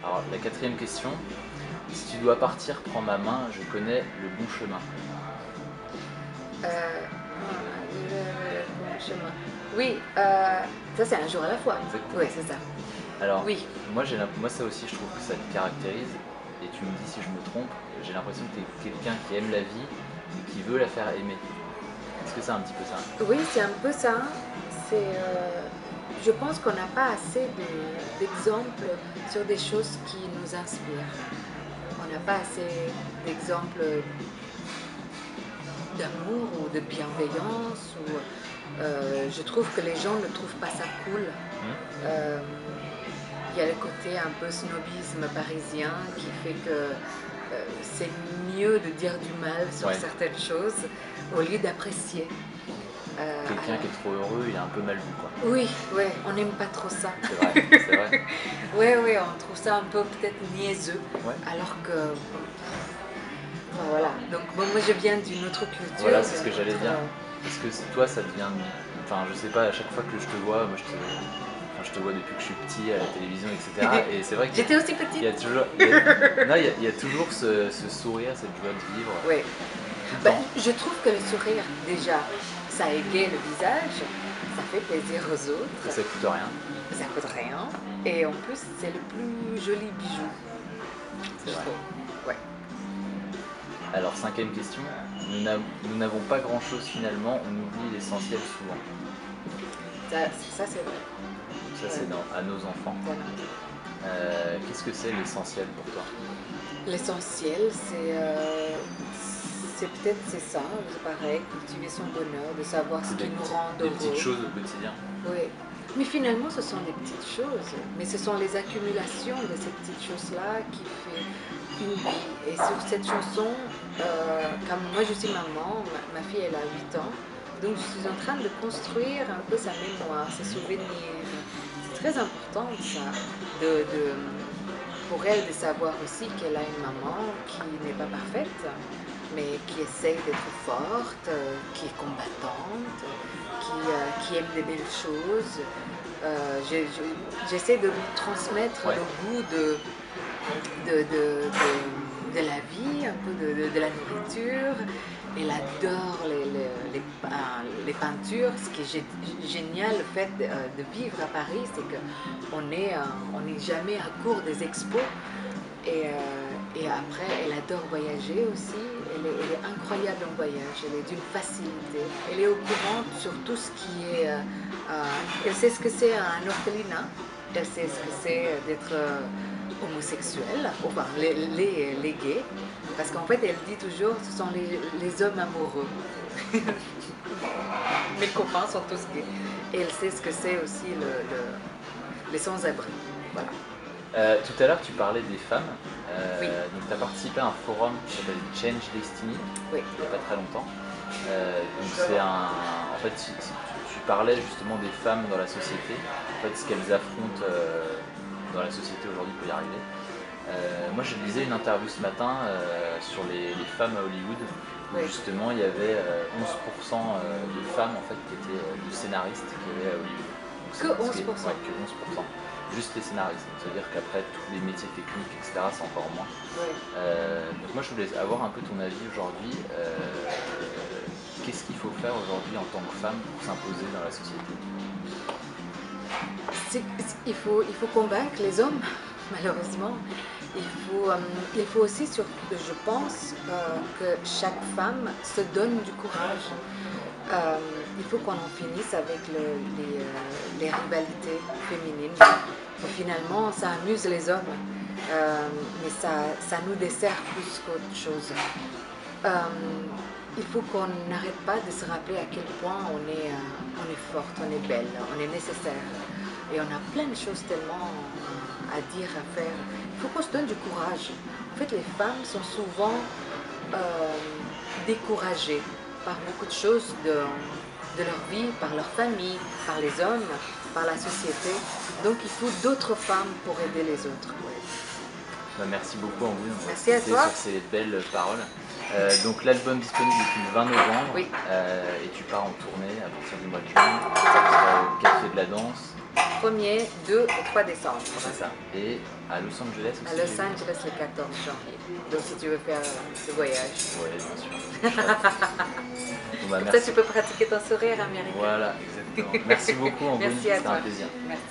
Alors, la quatrième question, si tu dois partir, prends ma main, je connais le bon chemin. Bon chemin. Oui, ça c'est un jour à la fois. Exactement. Oui, c'est ça. Alors, Oui. moi ça aussi, je trouve que ça te caractérise, et tu me dis si je me trompe, j'ai l'impression que tu es quelqu'un qui aime la vie et qui veut la faire aimer. Est-ce que c'est un petit peu ça? Oui, c'est un peu ça. Je pense qu'on n'a pas assez d'exemples sur des choses qui nous inspirent. On n'a pas assez d'exemples d'amour ou de bienveillance. Je trouve que les gens ne trouvent pas ça cool. Euh, Il y a le côté un peu snobisme parisien qui fait que c'est mieux de dire du mal sur Ouais. certaines choses au lieu d'apprécier. Quelqu'un qui est trop heureux, il est un peu mal vu, quoi. Oui, ouais, on n'aime pas trop ça. C'est vrai, c'est vrai. Ouais, ouais, on trouve ça un peu peut-être niaiseux, Ouais. alors que enfin, voilà. Donc bon, moi je viens d'une autre culture. Voilà, c'est ce que j'allais d'une dire. autre, Parce que toi, ça devient. Enfin, je sais pas, à chaque fois que je te vois, moi je te vois depuis que je suis petit à la télévision, etc. Et c'est vrai qu'il J'étais aussi y petite. a toujours, non, il y a toujours ce sourire, cette joie de vivre, Oui. tout le Ben, temps. je trouve que le sourire, déjà, ça égaye le visage, ça fait plaisir aux autres, Et ça coûte rien, ça coûte rien, et en plus, c'est le plus joli bijou, c'est je vrai. trouve. Ouais. Alors, cinquième question, nous n'avons pas grand chose finalement, on oublie l'essentiel souvent. Ça c'est vrai. Donc ça, c'est Ouais. à nos enfants. Voilà. Qu'est-ce que c'est l'essentiel pour toi? L'essentiel, c'est peut-être c'est ça, c'est pareil, cultiver son bonheur, de savoir ce C'est qui nous rend des petites heureux. choses au quotidien. Oui. Mais finalement, ce sont des petites choses. Mais ce sont les accumulations de ces petites choses-là qui fait une vie. Et sur cette chanson, comme moi je suis maman, ma fille elle a 8 ans, donc je suis en train de construire un peu sa mémoire, ses souvenirs. C'est très important ça, pour elle de savoir aussi qu'elle a une maman qui n'est pas parfaite, mais qui essaye d'être forte, qui est combattante, qui aime des belles choses. J'essaie de lui transmettre Ouais. le goût de la vie, un peu de la nourriture. Elle adore les peintures. Ce qui est génial, le fait de vivre à Paris, c'est qu'on on n'est jamais à court des expos. Et après, elle adore voyager aussi. Elle est incroyable en voyage. Elle est d'une facilité. Elle est au courant sur tout ce qui est. Elle sait ce que c'est un orphelinat. Elle sait ce que c'est d'être homosexuel, enfin les gays. Parce qu'en fait, elle dit toujours ce sont les hommes amoureux. Mes copains sont tous gays. Et elle sait ce que c'est aussi les sans-abri. Voilà. Tout à l'heure, tu parlais des femmes. Oui. Donc, tu as participé à un forum qui s'appelle Change Destiny, Oui. il n'y a pas très longtemps. Donc, c'est un. En fait, tu parlais justement des femmes dans la société, en fait, ce qu'elles affrontent dans la société aujourd'hui pour y arriver. Moi, je lisais une interview ce matin sur les femmes à Hollywood, où Oui. justement il y avait 11% de femmes en fait qui étaient scénaristes qui avaient à Hollywood. Que 11%. Ouais, que 11%. Juste les scénaristes. C'est-à-dire qu'après tous les métiers techniques, etc., c'est encore moins. Oui. Donc moi, je voulais avoir un peu ton avis aujourd'hui. Qu'est-ce qu'il faut faire aujourd'hui en tant que femme pour s'imposer dans la société? Il faut convaincre les hommes, malheureusement. Il faut aussi, je pense, que chaque femme se donne du courage. Il faut qu'on en finisse avec les rivalités féminines. Finalement, ça amuse les hommes, mais ça nous dessert plus qu'autre chose. Il faut qu'on n'arrête pas de se rappeler à quel point on est forte, on est belle, on est nécessaire. Et on a plein de choses tellement à dire, à faire. Il faut qu'on se donne du courage. En fait, les femmes sont souvent découragées par beaucoup de choses de leur vie, par leur famille, par les hommes, par la société. Donc il faut d'autres femmes pour aider les autres. Bah, merci beaucoup Angoune, on va Merci à se quitter toi. sur ces belles paroles. Donc l'album disponible depuis le 20 novembre Oui. et tu pars en tournée à partir du mois de juin. Tu seras au Café de la Danse. 1er, 2 et 3 décembre. C'est ça. Et à Los Angeles aussi. À Los Angeles le 14 janvier. Donc si tu veux faire ce voyage. Oui, bien sûr. Bon, bah, Comme merci. ça tu peux pratiquer ton sourire américain. Voilà, exactement. Merci beaucoup Angoune, Merci à c'était toi. un plaisir. Merci.